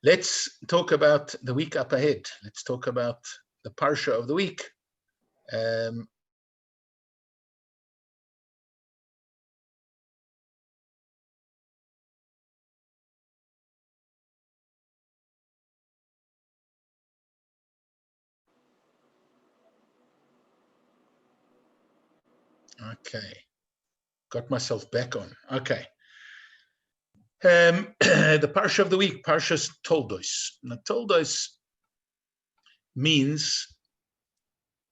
Let's talk about the week up ahead. Let's talk about the parsha of the week. Okay, got myself back on. Okay. The parsha of the week, Parshas Toldos. Now, Toldos means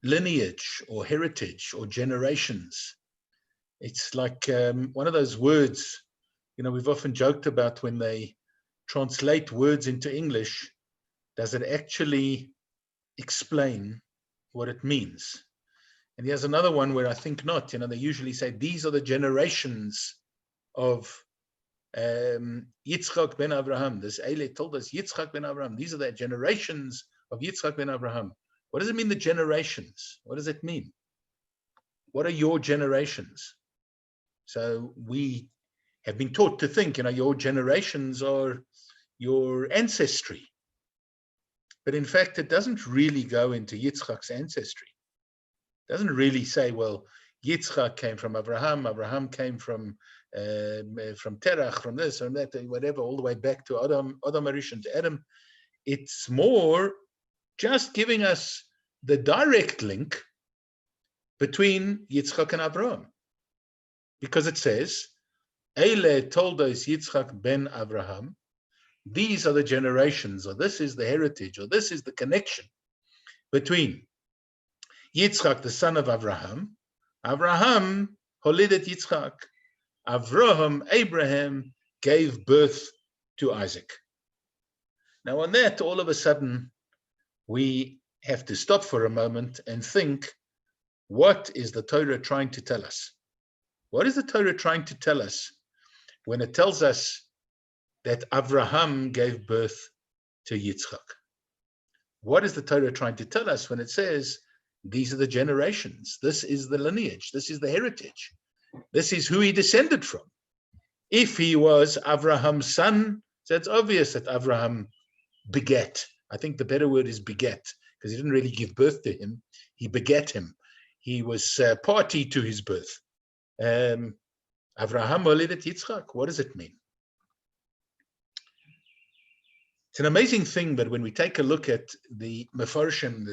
lineage or heritage or generations. It's like one of those words, we've often joked about when they translate words into English, does it actually explain what it means? And here's another one where I think not. They usually say these are the generations of Yitzchak ben Abraham. This Eile told us Yitzchak ben Abraham. These are the generations of Yitzchak ben Abraham. What does it mean, the generations? What does it mean? What are your generations? So we have been taught to think, your generations are your ancestry. But in fact, it doesn't really go into Yitzchak's ancestry. It doesn't really say, well, Yitzchak came from Abraham, Abraham came from Terach, from this and that, whatever, all the way back to Adam Arishon, to Adam. It's more just giving us the direct link between Yitzchak and Abraham. Because it says, Eile Toldos Yitzchak ben Abraham. These are the generations, or this is the heritage, or this is the connection between Yitzchak, the son of Abraham. Abraham holidet Yitzchak. Abraham gave birth to Isaac. Now on that, all of a sudden, we have to stop for a moment and think, what is the Torah trying to tell us? What is the Torah trying to tell us when it tells us that Abraham gave birth to Yitzchak? What is the Torah trying to tell us when it says, these are the generations, this is the lineage, this is the heritage, this is who he descended from? If he was Abraham's son, so it's obvious that Abraham begat. I think the better word is beget, because he didn't really give birth to him, he begat him. He was party to his birth. Abraham holidet Yitzchak, what does it mean? It's an amazing thing, but when we take a look at the Mefarshim,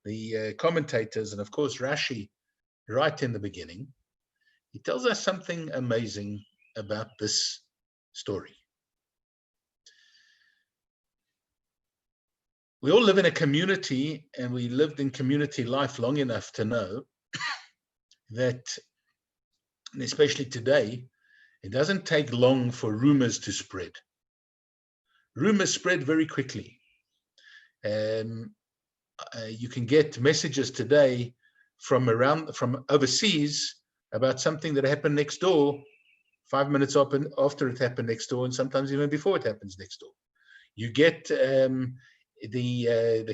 the commentators, and of course Rashi, right in the beginning, he tells us something amazing about this story. We all live in a community, and we lived in community life long enough to know that, and especially today, it doesn't take long for rumors to spread. Rumors spread very quickly. You can get messages today from overseas about something that happened next door, 5 minutes after it happened next door, and sometimes even before it happens next door. You get the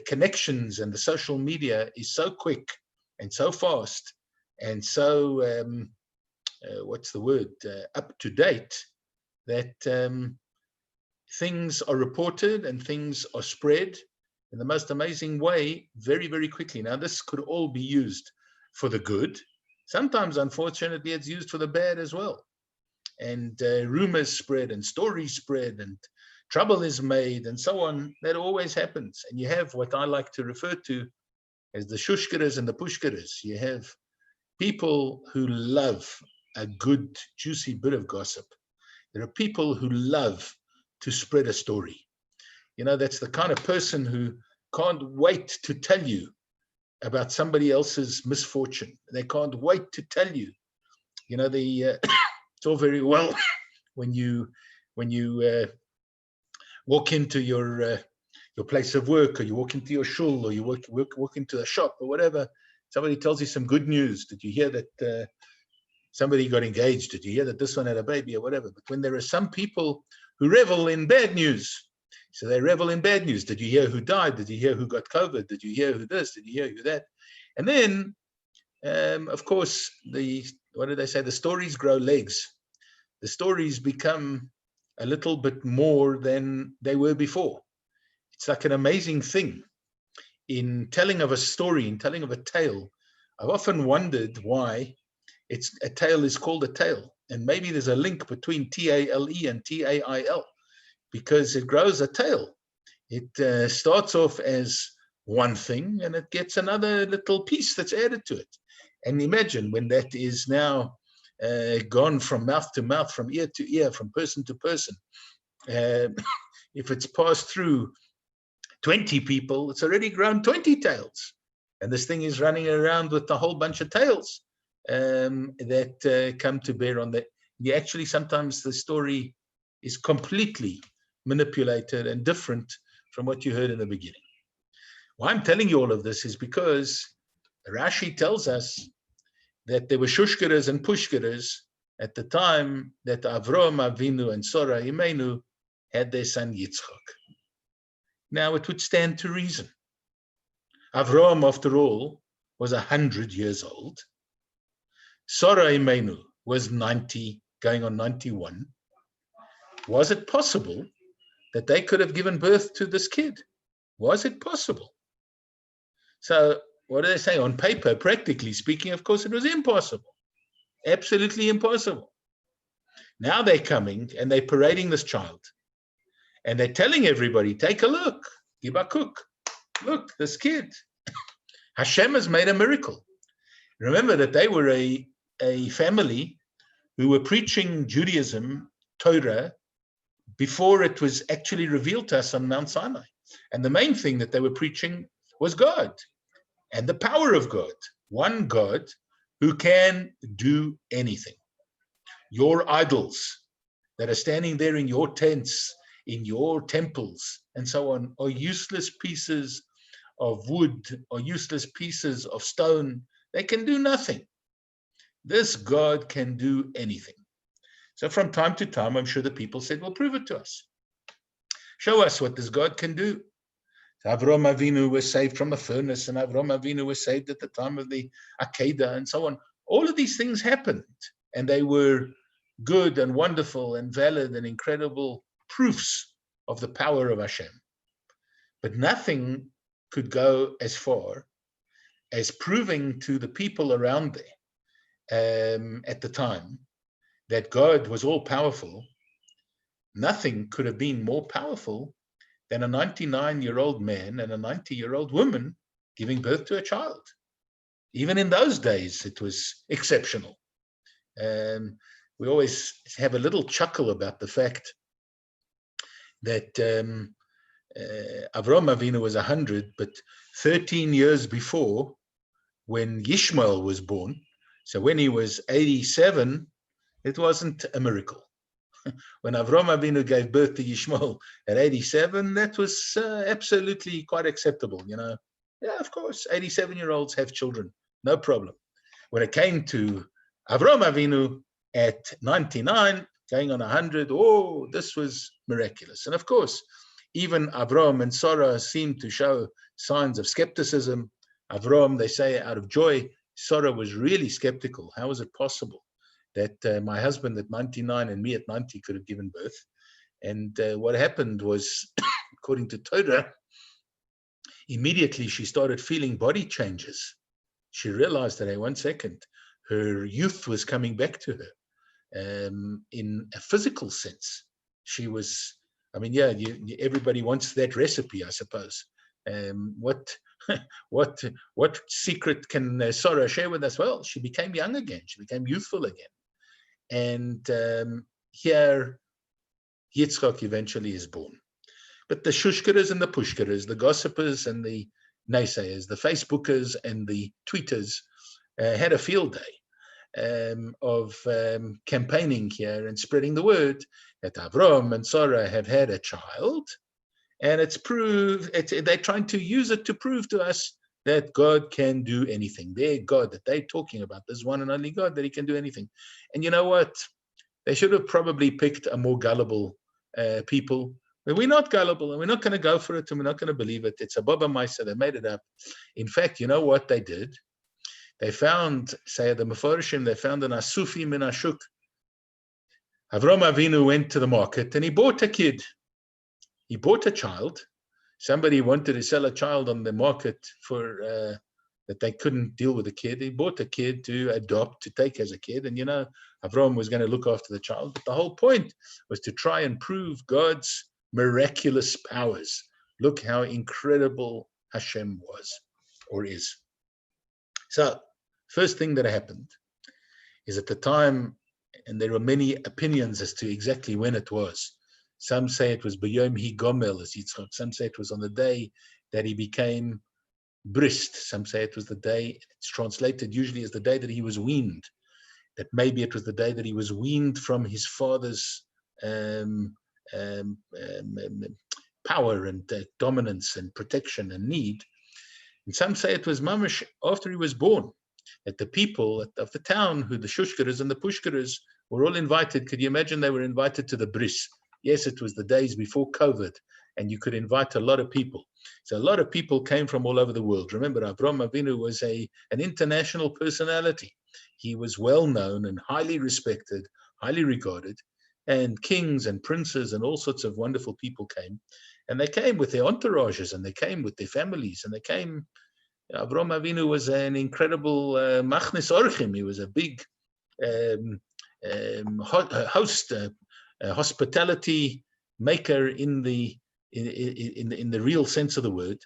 connections, and the social media is so quick and so fast and so up to date, that things are reported and things are spread in the most amazing way very, very quickly. Now, this could all be used for the good. Sometimes, unfortunately, it's used for the bad as well. And rumors spread, and stories spread, and trouble is made, and so on. That always happens. And you have what I like to refer to as the shushkeres and the pushkeres. You have people who love a good, juicy bit of gossip. There are people who love to spread a story. That's the kind of person who can't wait to tell you about somebody else's misfortune. They can't wait to tell you. It's all very well when you walk into your place of work, or you walk into your shul, or you walk into a shop, or whatever. Somebody tells you some good news. Did you hear that somebody got engaged? Did you hear that this one had a baby, or whatever? But when there are some people who revel in bad news, so they revel in bad news. Did you hear who died? Did you hear who got COVID? Did you hear who this? Did you hear who that? And then, of course, what do they say? The stories grow legs. The stories become a little bit more than they were before. It's like an amazing thing. In telling of a story, in telling of a tale, I've often wondered why a tale is called a tale. And maybe there's a link between T-A-L-E and T-A-I-L, because it grows a tale. It starts off as one thing and it gets another little piece that's added to it. And imagine when that is now gone from mouth to mouth, from ear to ear, from person to person. If it's passed through 20 people, it's already grown 20 tales. And this thing is running around with a whole bunch of tales that come to bear on that. Actually, sometimes the story is completely manipulated and different from what you heard in the beginning. Why I'm telling you all of this is because Rashi tells us that there were shushkeres and pushkeres at the time that Avram Avinu and Sora Imenu had their son Yitzchak. Now it would stand to reason. Avram, after all, was 100 years old. Sora Imenu was 90, going on 91. Was it possible that they could have given birth to this kid? Was it possible? So what do they say? On paper, practically speaking, of course, it was impossible. Absolutely impossible. Now they're coming and they're parading this child. And they're telling everybody, take a look, Gibakuk, look, this kid. Hashem has made a miracle. Remember that they were a family who were preaching Judaism, Torah, before it was actually revealed to us on Mount Sinai. And the main thing that they were preaching was God and the power of God. One God who can do anything. Your idols that are standing there in your tents, in your temples, and so on, are useless pieces of wood or useless pieces of stone. They can do nothing. This God can do anything. So from time to time, I'm sure the people said, well, prove it to us. Show us what this God can do. So Avram Avinu was saved from the furnace, and Avram Avinu was saved at the time of the Akedah, and so on. All of these things happened, and they were good and wonderful and valid and incredible proofs of the power of Hashem. But nothing could go as far as proving to the people around there at the time that God was all-powerful. Nothing could have been more powerful than a 99-year-old man and a 90-year-old woman giving birth to a child. Even in those days, it was exceptional. We always have a little chuckle about the fact that Avram Avinu was 100, but 13 years before, when Yishmael was born, so when he was 87, it wasn't a miracle. When Avram Avinu gave birth to Yishmael at 87, that was absolutely quite acceptable, you know. Yeah, of course, 87-year-olds have children, no problem. When it came to Avram Avinu at 99, going on 100, oh, this was miraculous. And of course, even Avram and Sora seemed to show signs of skepticism. Avram, they say, out of joy. Sora was really skeptical. How was it possible that my husband at 99 and me at 90 could have given birth? And what happened was, according to Torah, immediately she started feeling body changes. She realized that, hey, 1 second, her youth was coming back to her in a physical sense. She was, I mean, yeah, everybody wants that recipe, I suppose. What secret can Sora share with us? Well, she became young again. She became youthful again. And here, Yitzchak eventually is born. But the shushkeres and the pushkeres, the gossipers and the naysayers, the Facebookers and the tweeters had a field day of campaigning here and spreading the word that Avram and Sora have had a child. And it's proved, they're trying to use it to prove to us that God can do anything. Their God that they're talking about, this one and only God, that he can do anything. And you know what? They should have probably picked a more gullible people. But we're not gullible, and we're not going to go for it, and we're not going to believe it. It's a Baba Maisa. They made it up. In fact, you know what they did? They found, say the Mefarshim, they found an Asufi min Ashuk. Avram Avinu went to the market, and he bought a kid. He bought a child, Somebody wanted to sell a child on the market for that they couldn't deal with the kid. He bought a kid to adopt, to take as a kid. And, Avram was going to look after the child. But the whole point was to try and prove God's miraculous powers. Look how incredible Hashem was or is. So, first thing that happened is at the time, and there are many opinions as to exactly when it was. Some say it was B'yom Hi Gomel as Yitzchak. Some say it was on the day that he became brist. Some say it was the day, it's translated usually as the day that he was weaned. That maybe it was the day that he was weaned from his father's power and dominance and protection and need. And some say it was mamash after he was born, that the people of the town, who the shushkaras and the pushkaras, were all invited. Could you imagine they were invited to the bris? Yes, it was the days before COVID, and you could invite a lot of people. So a lot of people came from all over the world. Remember, Avram Avinu was an international personality. He was well known and highly respected, highly regarded, and kings and princes and all sorts of wonderful people came. And they came with their entourages, and they came with their families, and they came. Avram Avinu was an incredible machnis orchim. He was a big host, hospitality maker in the real sense of the word.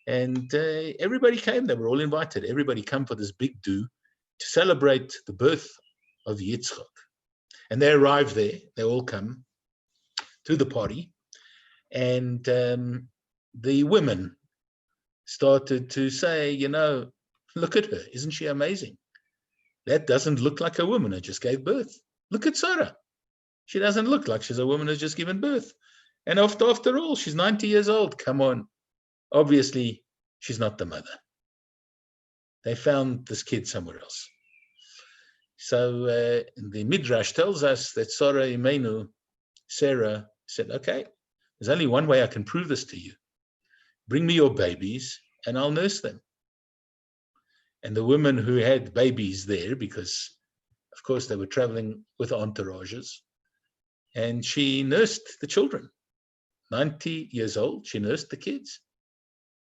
And everybody came. They were all invited. Everybody come for this big do to celebrate the birth of Yitzchak. And they arrived there. They all come to the party. And the women started to say, look at her. Isn't she amazing? That doesn't look like a woman who just gave birth. Look at Sora. She doesn't look like she's a woman who's just given birth. And after all, she's 90 years old. Come on. Obviously, she's not the mother. They found this kid somewhere else. So the Midrash tells us that Sarah said, okay, there's only one way I can prove this to you. Bring me your babies and I'll nurse them. And the women who had babies there, because of course they were traveling with entourages, and she nursed the children. 90 years old, she nursed the kids.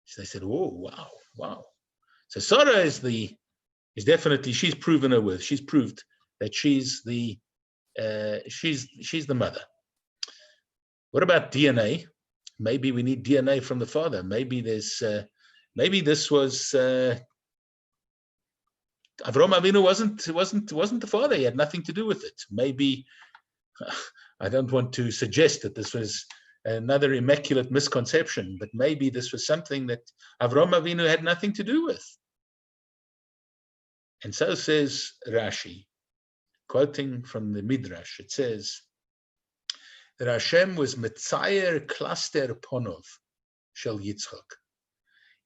So they said, "Oh, wow." So Sora is definitely, she's proven her worth. She's proved that she's the mother. What about DNA? Maybe we need DNA from the father. Maybe this was Avram Avinu wasn't the father. He had nothing to do with it. Maybe I don't want to suggest that this was another immaculate misconception, but maybe this was something that Avram Avinu had nothing to do with. And so says Rashi, quoting from the Midrash, it says that Hashem was Metzayer Klaster Ponov Shel Yitzchak.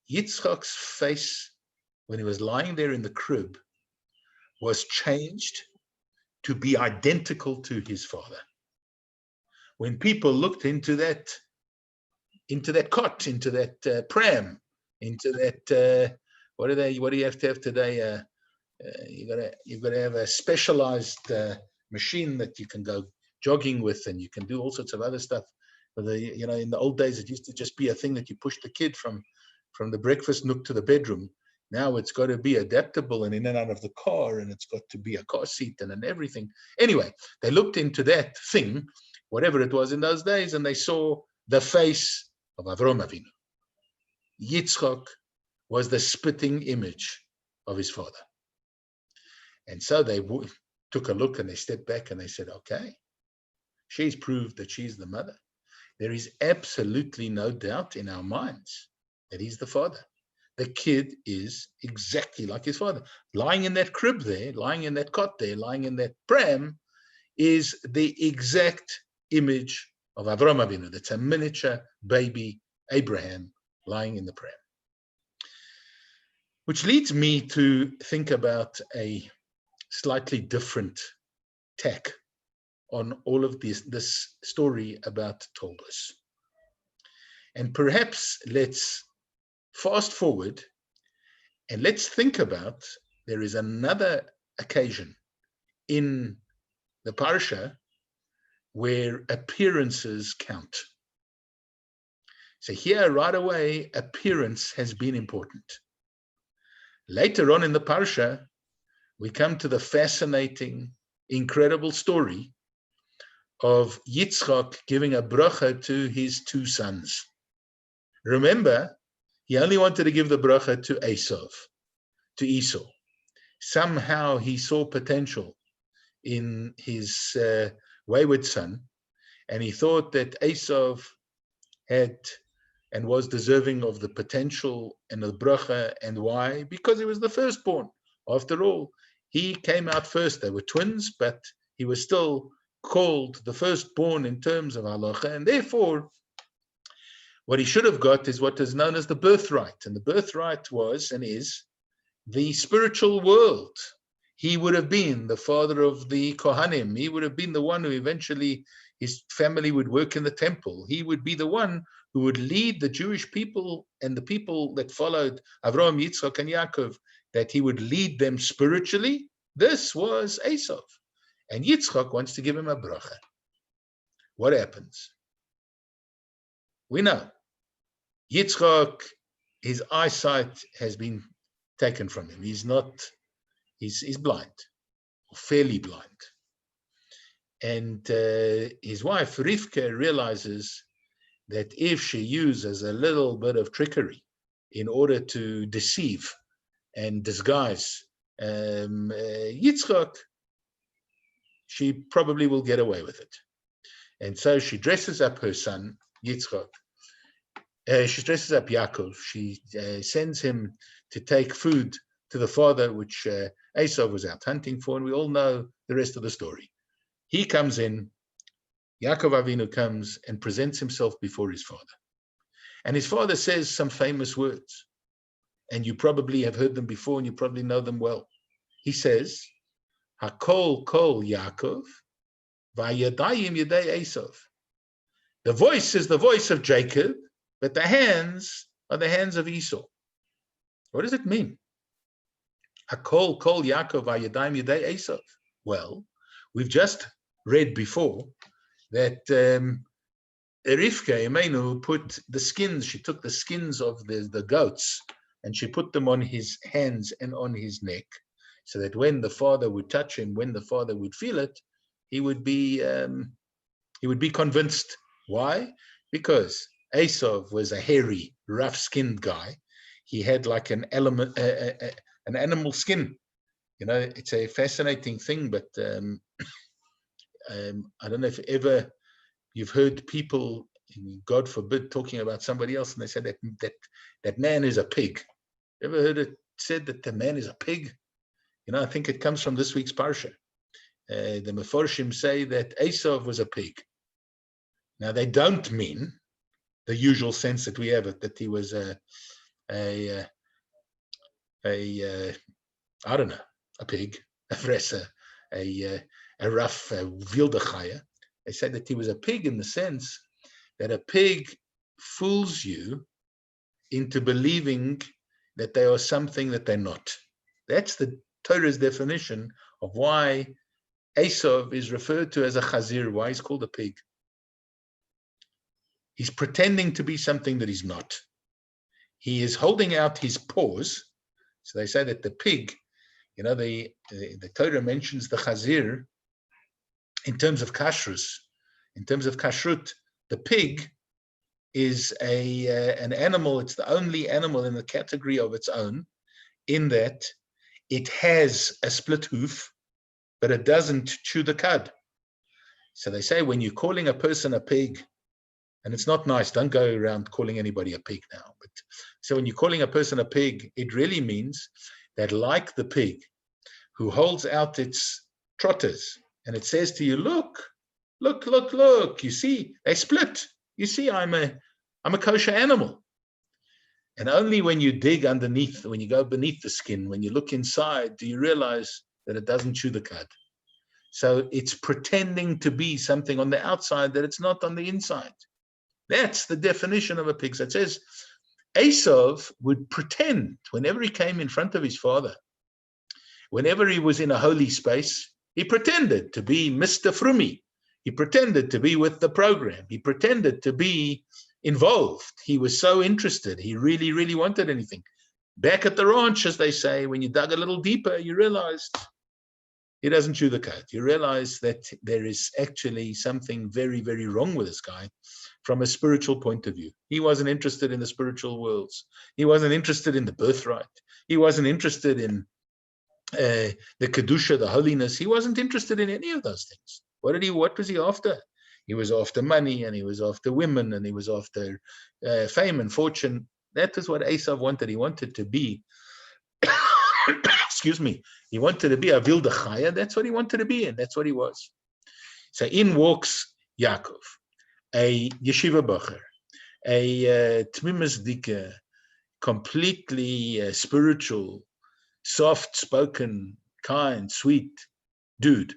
Yitzchak's face, when he was lying there in the crib, was changed to be identical to his father. When people looked into that cot, into that pram, into that what do you have to have today? You've got to have a specialized machine that you can go jogging with, and you can do all sorts of other stuff. In the old days, it used to just be a thing that you push the kid from the breakfast nook to the bedroom. Now it's got to be adaptable and in and out of the car, and it's got to be a car seat and everything. Anyway, they looked into that thing, whatever it was in those days, and they saw the face of Avram Avinu. Yitzchak was the spitting image of his father. And so they took a look and they stepped back and they said, okay, she's proved that she's the mother. There is absolutely no doubt in our minds that he's the father. The kid is exactly like his father. Lying in that crib there, lying in that cot there, lying in that pram is the exact image of Avram Avinu. That's a miniature baby Abraham lying in the pram. Which leads me to think about a slightly different tack on all of this story about Toldos. And perhaps let's fast forward and let's think about, there is another occasion in the parsha where appearances count. So here, right away, appearance has been important. Later on in the parsha, we come to the fascinating, incredible story of Yitzchak giving a bracha to his two sons. Remember, he only wanted to give the bracha to Esau. Somehow he saw potential in his wayward son, and he thought that Esau had and was deserving of the potential and the bracha. And why? Because he was the firstborn. After all, he came out first. They were twins, but he was still called the firstborn in terms of halacha, and therefore what he should have got is what is known as the birthright. And the birthright was and is the spiritual world. He would have been the father of the Kohanim. He would have been the one who eventually his family would work in the temple. He would be the one who would lead the Jewish people and the people that followed Avraham, Yitzchak, and Yaakov, that he would lead them spiritually. This was Esau. And Yitzchak wants to give him a bracha. What happens? We know. Yitzchak, his eyesight has been taken from him. He's blind, or fairly blind. And his wife, Rivka, realizes that if she uses a little bit of trickery in order to deceive and disguise Yitzchak, she probably will get away with it. And so she dresses up her son, Yitzchak. She dresses up Yaakov. She sends him to take food to the father, which Esau was out hunting for, and we all know the rest of the story. He comes in, Yaakov Avinu comes and presents himself before his father. And his father says some famous words, and you probably have heard them before, and you probably know them well. He says, Hakol kol Yaakov, vayadayim yedei Esav. The voice is the voice of Jacob, but the hands are the hands of Esau. What does it mean? Hakol kol Yaakov, vayadayim yedei Esav. Well, we've just read before that Rivka Imenu put the skins, she took the skins of the goats and she put them on his hands and on his neck, so that when the father would touch him, when the father would feel it, he would be convinced. Why? Because Esau was a hairy, rough-skinned guy. He had like an animal skin. You know, it's a fascinating thing, but I don't know if ever you've heard people, God forbid, talking about somebody else, and they said that man is a pig. Ever heard it said that the man is a pig? You know, I think it comes from this week's parsha. The Meforshim say that Esau was a pig. Now, they don't mean the usual sense that we have it, that he was a pig, a fresser, a rough wilde chaya. They said that he was a pig in the sense that a pig fools you into believing that they are something that they're not. That's the Torah's definition of why Esau is referred to as a chazir, why he's called a pig. He's pretending to be something that he's not. He is holding out his paws. So they say that the pig, you know, the Torah mentions the chazir in terms of kashrus. In terms of kashrut, the pig is an animal. It's the only animal in the category of its own, in that it has a split hoof, but it doesn't chew the cud. So they say when you're calling a person a pig, and it's not nice, don't go around calling anybody a pig now. But so when you're calling a person a pig, it really means that, like the pig who holds out its trotters, and it says to you, look, you see, they split. You see, I'm a kosher animal. And only when you dig underneath, when you go beneath the skin, when you look inside, do you realize that it doesn't chew the cud. So it's pretending to be something on the outside that it's not on the inside. That's the definition of a pig. So it says Esau would pretend whenever he came in front of his father, whenever he was in a holy space, he pretended to be Mr. Frummy. He pretended to be with the program. He pretended to be involved. He was so interested. He really, really wanted anything. Back at the ranch, as they say, when you dug a little deeper, you realized he doesn't chew the cud. You realize that there is actually something very, very wrong with this guy from a spiritual point of view. He wasn't interested in the spiritual worlds. He wasn't interested in the birthright. He wasn't interested in the kedusha, the holiness. He wasn't interested in any of those things. What was he after? He was after money, and he was after women, and he was after fame and fortune. That is what Esau wanted. He wanted to be, excuse me, he wanted to be a wilde chaya. That's what he wanted to be, and that's what he was. So in walks Yaakov, a yeshiva bacher, a tmimus dike, completely spiritual, soft-spoken, kind, sweet dude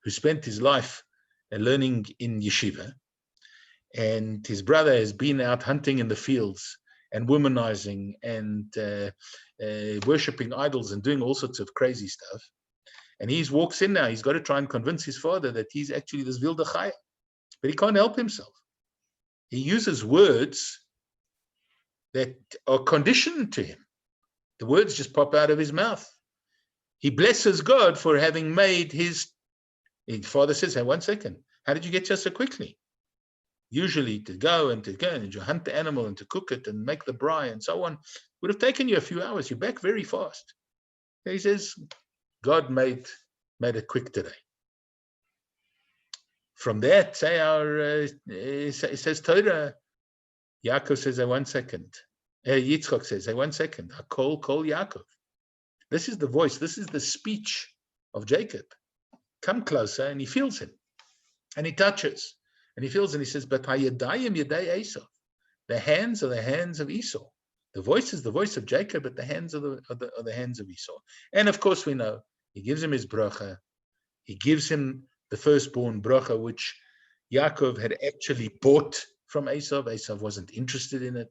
who spent his life learning in yeshiva. And his brother has been out hunting in the fields and womanizing and worshipping idols and doing all sorts of crazy stuff. And he walks in now. He's got to try and convince his father that he's actually this wilde chaya. But he can't help himself. He uses words that are conditioned to him. The words just pop out of his mouth. He blesses God for having made his father says, hey, 1 second, how did you get here so quickly? Usually to go and you hunt the animal and to cook it and make the braai and so on would have taken you a few hours. You're back very fast. And he says, God made it quick today. From that, it says Torah, Yaakov says, hey, 1 second. Yitzchak says, hey, 1 second. Call Yaakov. This is the voice. This is the speech of Jacob. Come closer, and he feels him. And he touches. And he feels, and he says, but hayadayim yaday Esau. The hands are the hands of Esau. The voice is the voice of Jacob, but the hands are the hands of Esau. And of course we know, he gives him his bracha. He gives him the firstborn bracha, which Yaakov had actually bought from Esau. Esau wasn't interested in it.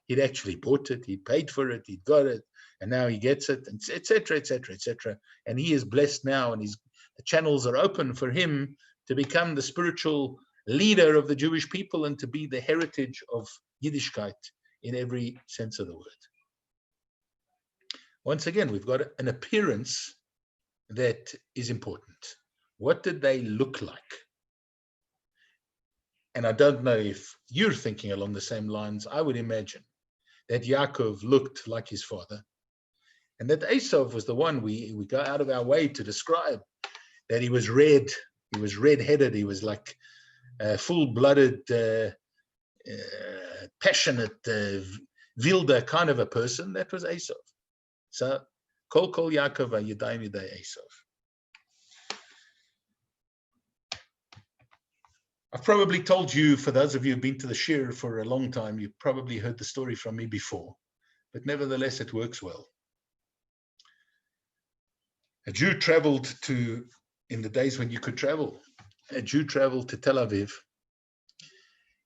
He'd actually bought it. He paid for it. He got it. And now he gets it, etc., etc., etc. And he is blessed now, and the channels are open for him to become the spiritual leader of the Jewish people and to be the heritage of Yiddishkeit in every sense of the word. Once again, we've got an appearance that is important. What did they look like? And I don't know if you're thinking along the same lines. I would imagine that Yaakov looked like his father, and that Esau was the one we go out of our way to describe, that he was red, he was red-headed, he was like full-blooded, passionate, wilde kind of a person. That was Esau. So, Kol Yaakov Yadayim Yaday Esau. I've probably told you, for those of you who've been to the shir for a long time, you've probably heard the story from me before, but nevertheless, it works well. A Jew traveled in the days when you could travel, a Jew traveled to Tel Aviv,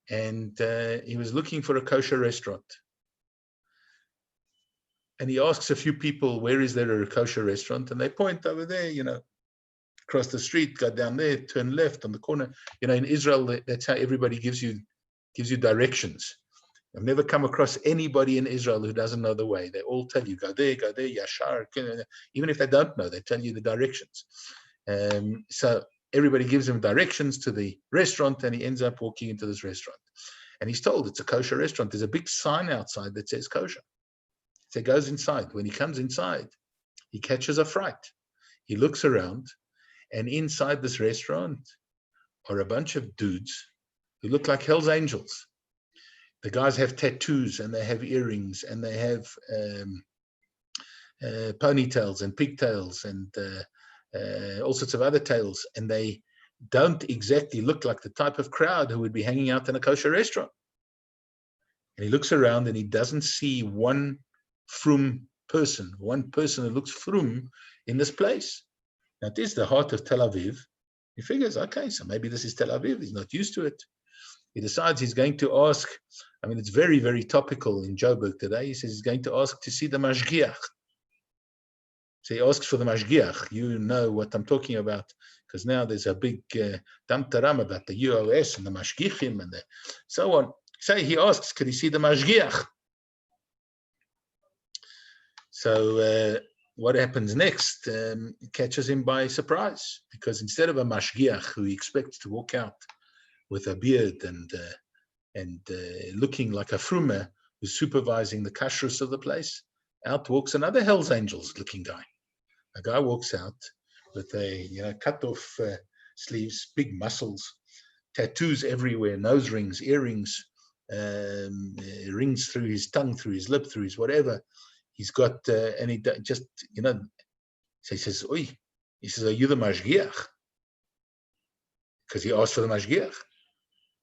and he was looking for a kosher restaurant. And he asks a few people, where is there a kosher restaurant? And they point over there, across the street, go down there, turn left on the corner. In Israel, that's how everybody gives you directions. I've never come across anybody in Israel who doesn't know the way. They all tell you, go there, yashar. Even if they don't know, they tell you the directions. So everybody gives him directions to the restaurant, and he ends up walking into this restaurant. And he's told it's a kosher restaurant. There's a big sign outside that says kosher. So he goes inside. When he comes inside, he catches a fright. He looks around, and inside this restaurant are a bunch of dudes who look like Hell's Angels. The guys have tattoos, and they have earrings, and they have ponytails and pigtails and all sorts of other tails. And they don't exactly look like the type of crowd who would be hanging out in a kosher restaurant. And he looks around, and he doesn't see one frum person who looks frum in this place. Now, it is the heart of Tel Aviv. He figures, okay, so maybe this is Tel Aviv. He's not used to it. He decides he's going to ask. It's very, very topical in Joburg today. He says he's going to ask to see the mashgiach. So he asks for the mashgiach. You know what I'm talking about, because now there's a big dam taram about the UOS and the mashgichim and so on. So he asks, could he see the mashgiach? So what happens next? It catches him by surprise, because instead of a mashgiach who he expects to walk out with a beard and looking like a frumer who's supervising the kashrus of the place, out walks another Hell's Angels looking guy. A guy walks out with a cut off sleeves, big muscles, tattoos everywhere, nose rings, earrings, rings through his tongue, through his lip, through his whatever. He's got, and he just, so he says, oi, he says, are you the mashgiach? Because he asked for the mashgiach.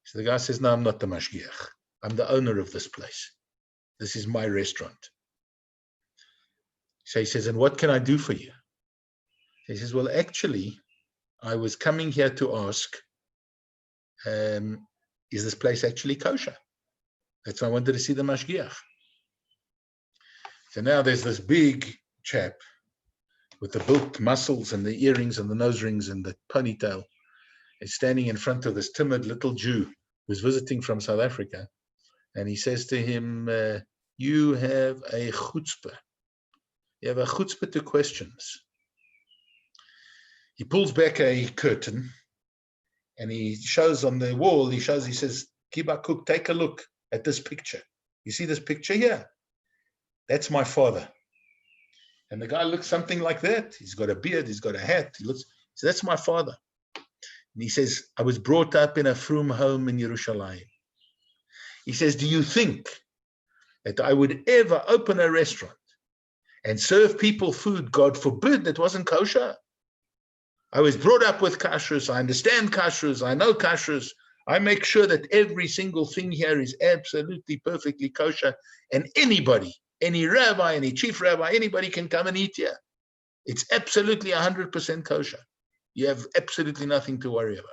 So the guy says, no, I'm not the mashgiach. I'm the owner of this place. This is my restaurant. So he says, and what can I do for you? He says, well, actually, I was coming here to ask, is this place actually kosher? That's why I wanted to see the mashgiach. So now there's this big chap with the built muscles and the earrings and the nose rings and the ponytail. He's standing in front of this timid little Jew who's visiting from South Africa. And he says to him, you have a chutzpah. You have a chutzpah to questions. He pulls back a curtain and he shows on the wall, he says, Kiba Cook, take a look at this picture. You see this picture here? That's my father. And the guy looks something like that. He's got a beard, he's got a hat. He looks, so that's my father. And he says, I was brought up in a frum home in Yerushalayim. He says, do you think that I would ever open a restaurant and serve people food, God forbid, that wasn't kosher? I was brought up with kashrus. I understand kashrus. I know kashrus. I make sure that every single thing here is absolutely perfectly kosher. And anybody, any rabbi, any chief rabbi, anybody can come and eat here. It's absolutely 100% kosher. You have absolutely nothing to worry about.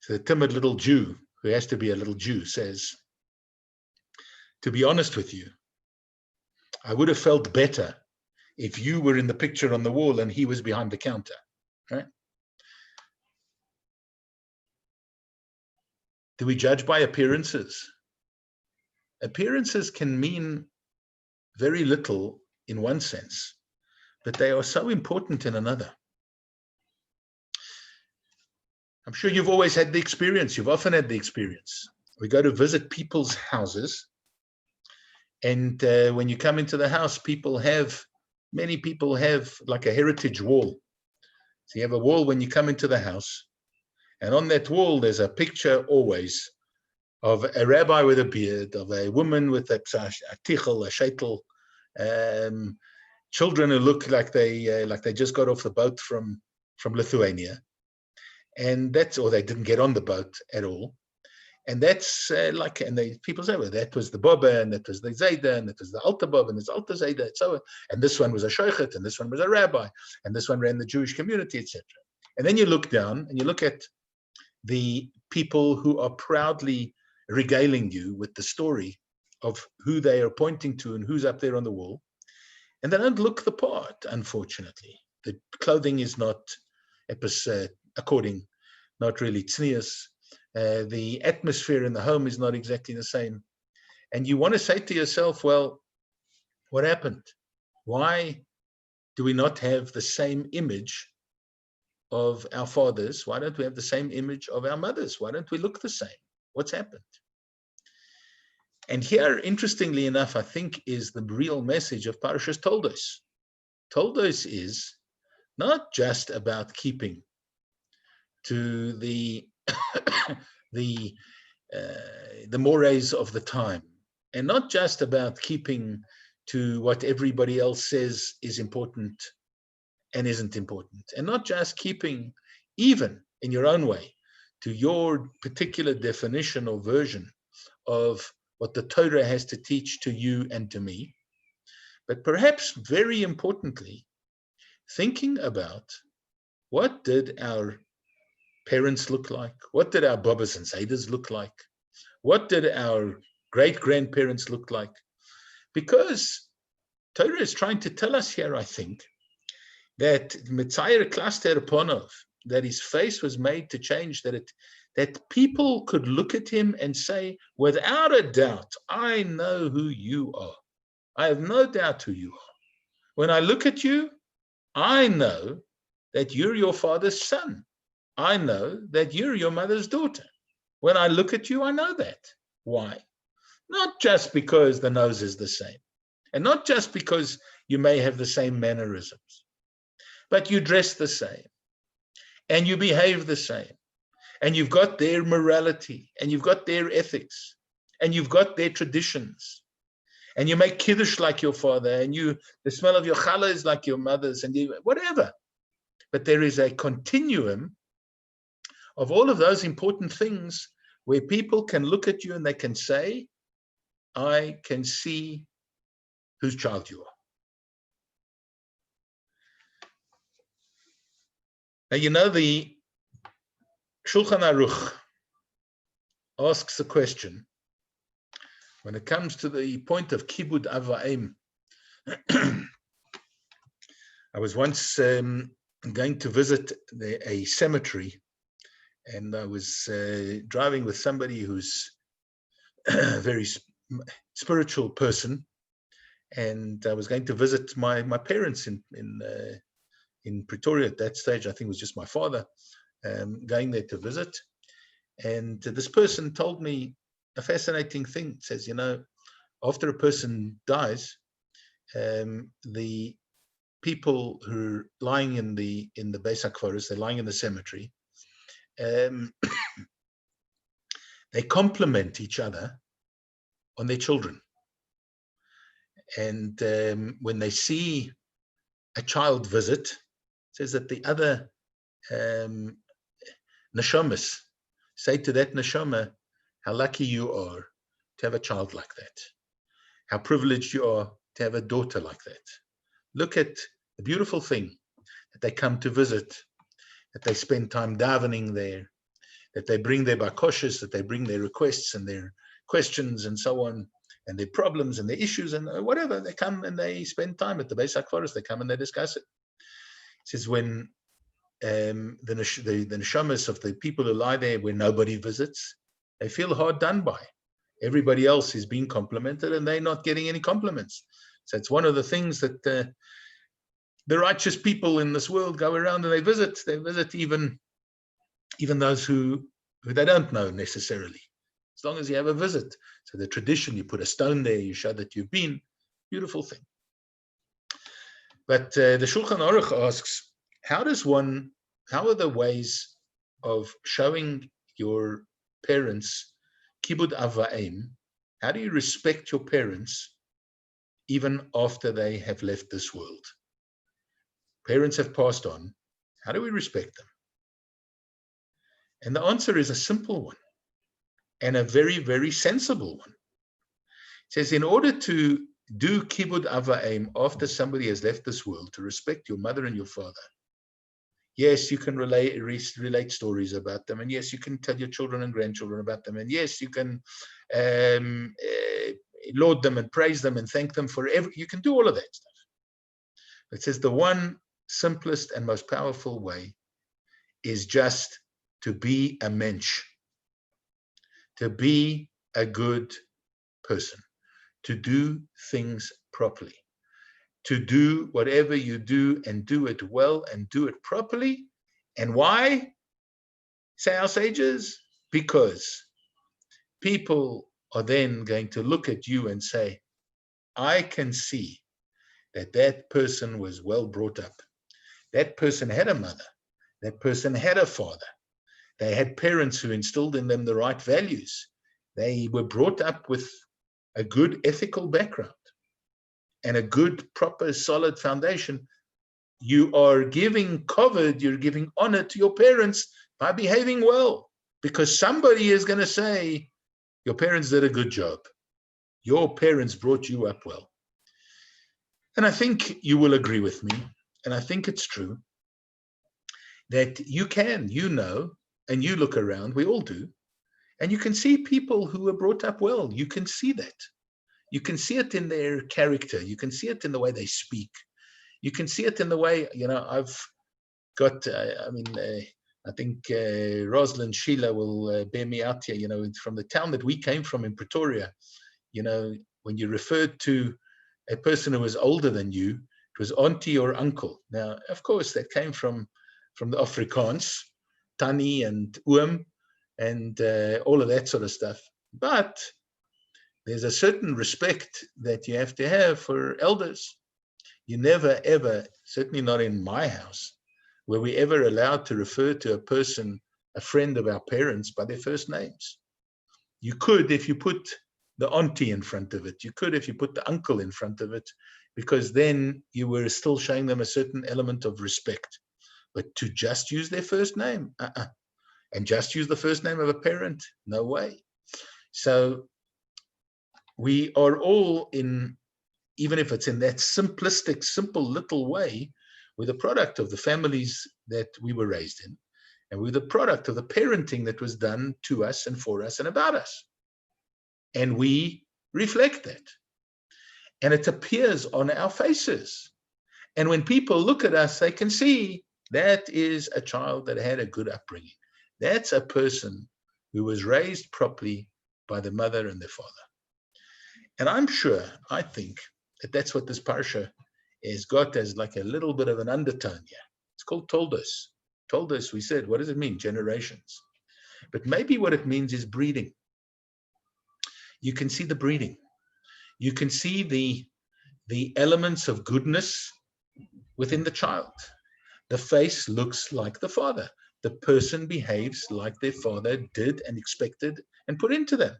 So the timid little Jew, who has to be a little Jew, says, to be honest with you, I would have felt better if you were in the picture on the wall and he was behind the counter, right? Do we judge by appearances? Appearances can mean very little in one sense, but they are so important in another. I'm sure you've always had the experience. You've often had the experience. We go to visit people's houses, and when you come into the house, many people have like a heritage wall. So you have a wall when you come into the house, and on that wall, there's a picture always of a rabbi with a beard, of a woman with a tichel, a sheitel, children who look like they just got off the boat from Lithuania, and or they didn't get on the boat at all. And that's people say, well, that was the Baba, and that was the Zayda, and that was the Alta Baba, and this Alta Zayda, and this one was a Shoichet, and this one was a rabbi, and this one ran the Jewish community, etc. And then you look down and you look at the people who are proudly regaling you with the story of who they are pointing to and who's up there on the wall. And they don't look the part, unfortunately. The clothing is not according, not really tznius. The atmosphere in the home is not exactly the same. And you want to say to yourself, well, what happened? Why do we not have the same image of our fathers? Why don't we have the same image of our mothers? Why don't we look the same? What's happened? And here, interestingly enough, I think is the real message of Parashas Toldos. Toldos is not just about keeping to the the mores of the time, and not just about keeping to what everybody else says is important and isn't important, and not just keeping, even in your own way, to your particular definition or version of what the Torah has to teach to you and to me, but perhaps very importantly, thinking about what did our parents look like? What did our Babas and Zaydas look like? What did our great-grandparents look like? Because Torah is trying to tell us here, I think, that Mitzayer Klaster Ponov, that his face was made to change, that that people could look at him and say, without a doubt, I know who you are. I have no doubt who you are. When I look at you, I know that you're your father's son. I know that you're your mother's daughter. When I look at you, I know that. Why? Not just because the nose is the same, and not just because you may have the same mannerisms, but you dress the same, and you behave the same, and you've got their morality, and you've got their ethics, and you've got their traditions, and you make kiddush like your father, and the smell of your challah is like your mother's, and whatever. But there is a continuum of all of those important things where people can look at you and they can say, I can see whose child you are. Now, you know, the Shulchan Aruch asks the question, when it comes to the point of kibud avaim. I was once going to visit a cemetery, and I was driving with somebody who's a very spiritual person, and I was going to visit my parents in Pretoria at that stage. I think it was just my father going there to visit. And this person told me a fascinating thing. It says, you know, after a person dies, the people who are lying in the Beis HaKvaros, they're lying in the cemetery, they compliment each other on their children. And when they see a child visit, it says that the other neshamas say to that neshama, how lucky you are to have a child like that. How privileged you are to have a daughter like that. Look at the beautiful thing that they come to visit, that they spend time davening there, that they bring their bakoshes, that they bring their requests and their questions and so on, and their problems and their issues and whatever. They come and they spend time at the Beis HaKvaros. They come and they discuss it. It says when the neshamas of the people who lie there where nobody visits, they feel hard done by. Everybody else is being complimented and they're not getting any compliments. So it's one of the things that the righteous people in this world go around and they visit. They visit even those who they don't know necessarily, as long as you have a visit. So the tradition, you put a stone there, you show that you've been. Beautiful thing. But the Shulchan Aruch asks, how are the ways of showing your parents kibud avaim? How do you respect your parents even after they have left this world? Parents have passed on. How do we respect them? And the answer is a simple one and a very, very sensible one. It says, in order to do kibud avaim after somebody has left this world, to respect your mother and your father, yes, you can relate stories about them, and yes, you can tell your children and grandchildren about them, and yes, you can laud them and praise them and thank them forever. You can do all of that stuff. It says the one simplest and most powerful way is just to be a mensch, to be a good person, to do things properly, to do whatever you do and do it well and do it properly. And why, say our sages? Because people are then going to look at you and say, I can see that person was well brought up. That person had a mother. That person had a father. They had parents who instilled in them the right values. They were brought up with a good ethical background and a good, proper, solid foundation. You are giving kavod, you're giving honor to your parents by behaving well, because somebody is going to say, your parents did a good job. Your parents brought you up well. And I think you will agree with me, and I think it's true, that you know, and you look around, we all do, and you can see people who were brought up well. You can see that. You can see it in their character. You can see it in the way they speak. You can see it in the way, I've got, I think Rosalind Sheila will bear me out here. From the town that we came from in Pretoria, when you referred to a person who was older than you, it was auntie or uncle. Now, of course, that came from the Afrikaans, Tannie and Oom, and all of that sort of stuff. But there's a certain respect that you have to have for elders. You never, ever, certainly not in my house, were we ever allowed to refer to a person, a friend of our parents, by their first names. You could if you put the auntie in front of it. You could if you put the uncle in front of it, because then you were still showing them a certain element of respect. But to just use their first name, and just use the first name of a parent, no way. So we are all in, even if it's in that simplistic, simple little way, we're the product of the families that we were raised in. And we're the product of the parenting that was done to us and for us and about us. And we reflect that. And it appears on our faces. And when people look at us, they can see that is a child that had a good upbringing. That's a person who was raised properly by the mother and the father. And I'm sure, I think, that that's what this parsha has got as like a little bit of an undertone here. It's called Toldos. Toldos, we said, what does it mean? Generations. But maybe what it means is breeding. You can see the breeding. You can see the elements of goodness within the child. The face looks like the father. The person behaves like their father did and expected and put into them.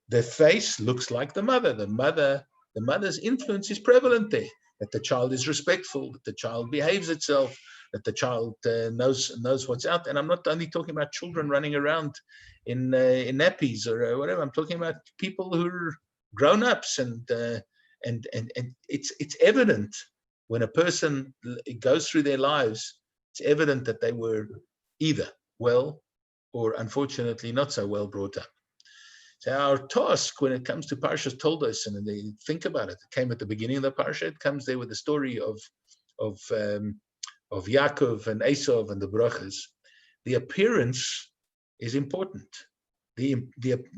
The face looks like the mother. The mother's influence is prevalent there. That the child is respectful, that the child behaves itself, that the child knows what's out. And I'm not only talking about children running around in nappies or whatever. I'm talking about people who are grown-ups, and it's evident when a person goes through their lives. It's evident that they were either well or unfortunately not so well brought up. So our task when it comes to Parshas Toldos, and they think about it, it came at the beginning of the Parsha. It comes there with the story of Yaakov and Esau and the Brachas. The appearance is important.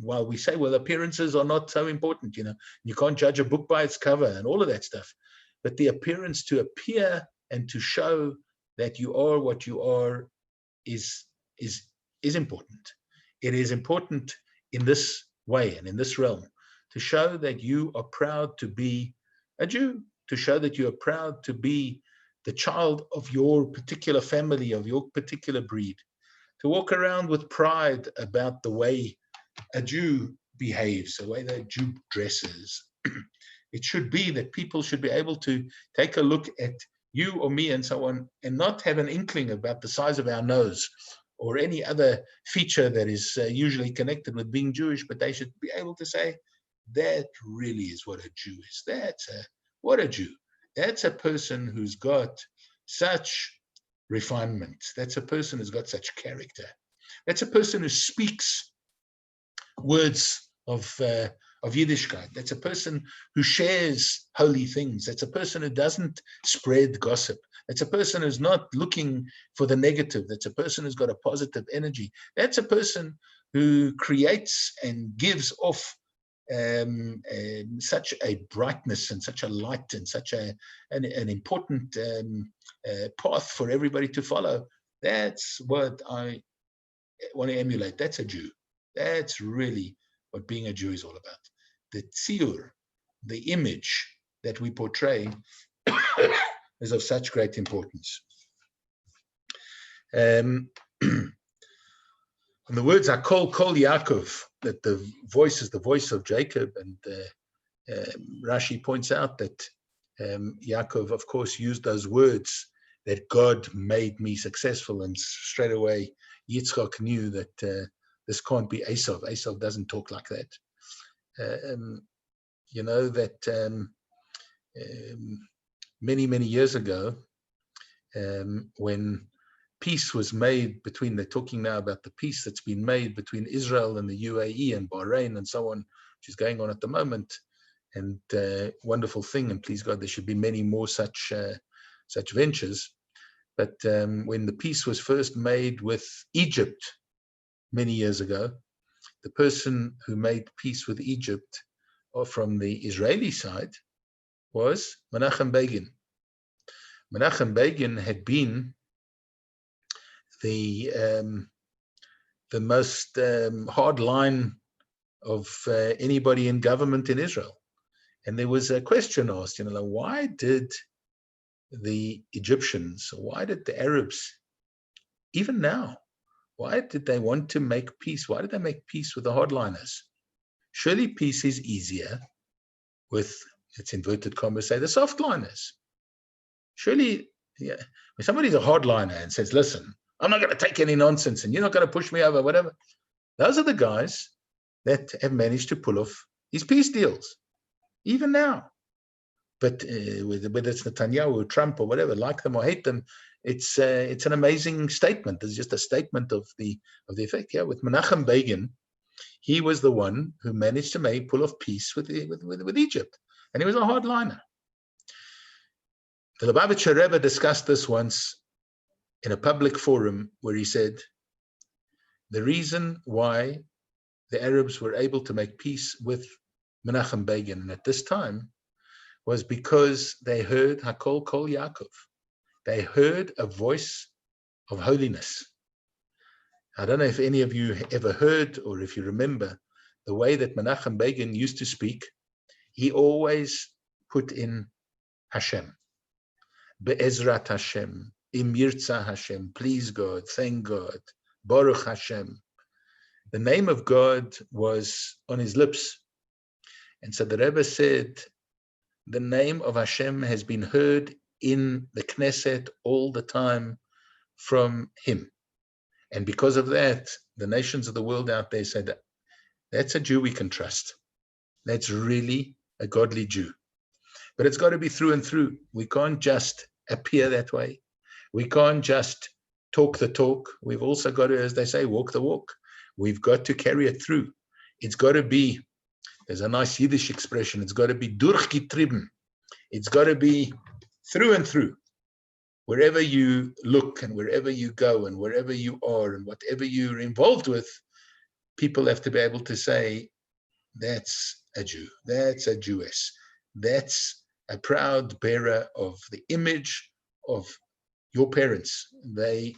While we say, well, appearances are not so important, you can't judge a book by its cover and all of that stuff. But the appearance, to appear and to show that you are what you are, is important. It is important in this way and in this realm, to show that you are proud to be a Jew, to show that you are proud to be the child of your particular family, of your particular breed, to walk around with pride about the way a Jew behaves, the way that a Jew dresses. It should be that people should be able to take a look at you or me and so on, and not have an inkling about the size of our nose or any other feature that is usually connected with being Jewish, but they should be able to say, that really is what a Jew is. What a Jew. That's a person who's got such refinement. That's a person who's got such character. That's a person who speaks words of Yiddishkeit. That's a person who shares holy things. That's a person who doesn't spread gossip. That's a person who's not looking for the negative. That's a person who's got a positive energy. That's a person who creates and gives off such a brightness and such a light and such an important path for everybody to follow. That's what I want to emulate. That's a Jew. That's really what being a Jew is all about. The tziyur, the image that we portray, is of such great importance. And the words are kol Yaakov, that the voice is the voice of Jacob. And Rashi points out that Yaakov, of course, used those words, that God made me successful. And straight away, Yitzchak knew that this can't be Esau. Esau doesn't talk like that. Many years ago, when peace was made between, they're talking now about the peace that's been made between Israel and the UAE and Bahrain and so on, which is going on at the moment, and wonderful thing, and please God, there should be many more such ventures. But when the peace was first made with Egypt many years ago, the person who made peace with Egypt, or from the Israeli side, was Menachem Begin. Menachem Begin had been the most hard line of anybody in government in Israel. And there was a question asked, why did the Egyptians, why did the Arabs, even now, why did they want to make peace? Why did they make peace with the hardliners? Surely peace is easier with, it's inverted commas, say, the softliners. Surely, when somebody's a hardliner and says, listen, I'm not going to take any nonsense and you're not going to push me over, whatever. Those are the guys that have managed to pull off these peace deals, even now. But whether it's Netanyahu or Trump or whatever, like them or hate them, it's an amazing statement. It's just a statement of the effect. Yeah, with Menachem Begin, he was the one who managed to pull off peace with Egypt, and he was a hardliner. The Lubavitcher Rebbe discussed this once in a public forum where he said, the reason why the Arabs were able to make peace with Menachem Begin at this time was because they heard Hakol Kol Yaakov. They heard a voice of holiness. I don't know if any of you ever heard or if you remember the way that Menachem Begin used to speak. He always put in Hashem. Be'ezrat Hashem, Im Yirtzah Hashem, please God, thank God, Baruch Hashem. The name of God was on his lips. And so the Rebbe said, the name of Hashem has been heard in the Knesset all the time from him. And because of that, the nations of the world out there say that that's a Jew we can trust. That's really a godly Jew. But it's got to be through and through. We can't just appear that way. We can't just talk the talk. We've also got to, as they say, walk the walk. We've got to carry it through. It's got to be, there's a nice Yiddish expression, it's got to be durchgetrieben. It's got to be through and through. Wherever you look and wherever you go and wherever you are and whatever you're involved with, people have to be able to say, that's a Jew, that's a Jewess, that's a proud bearer of the image of your parents. That's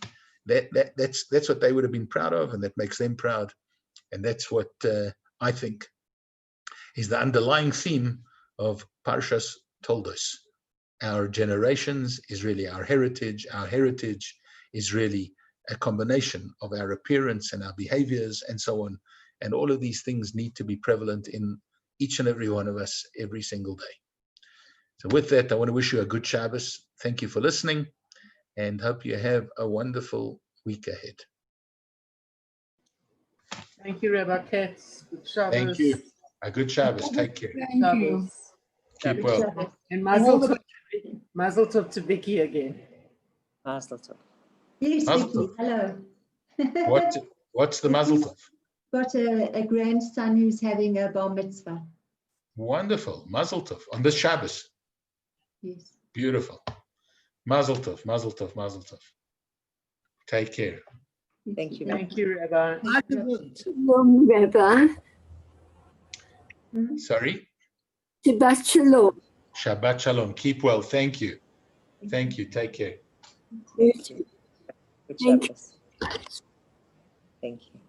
what they would have been proud of, and that makes them proud. And that's what I think is the underlying theme of Parshas Toldos. Our generations is really our heritage. Our heritage is really a combination of our appearance and our behaviors and so on. And all of these things need to be prevalent in each and every one of us every single day. So with that, I want to wish you a good Shabbos. Thank you for listening and hope you have a wonderful week ahead. Thank you, Rabbi Katz. Good Shabbos. Thank you. A good Shabbos. Take care. Thank you. Keep well. And Mazel tov to Vicky again. Mazel tov. Yes, Mazel Vicky, tov. hello. What's the mazel tov? Got a grandson who's having a bar mitzvah. Wonderful. Mazel tov. On this Shabbos. Yes. Beautiful. Mazel tov, mazel tov, mazel tov. Take care. Thank you. Thank you, Rabbi. Shalom, Rebbe. Sorry? Shabbat shalom. Shabbat shalom. Keep well. Thank you. Thank you. Take care. Good Shabbos. Thank you.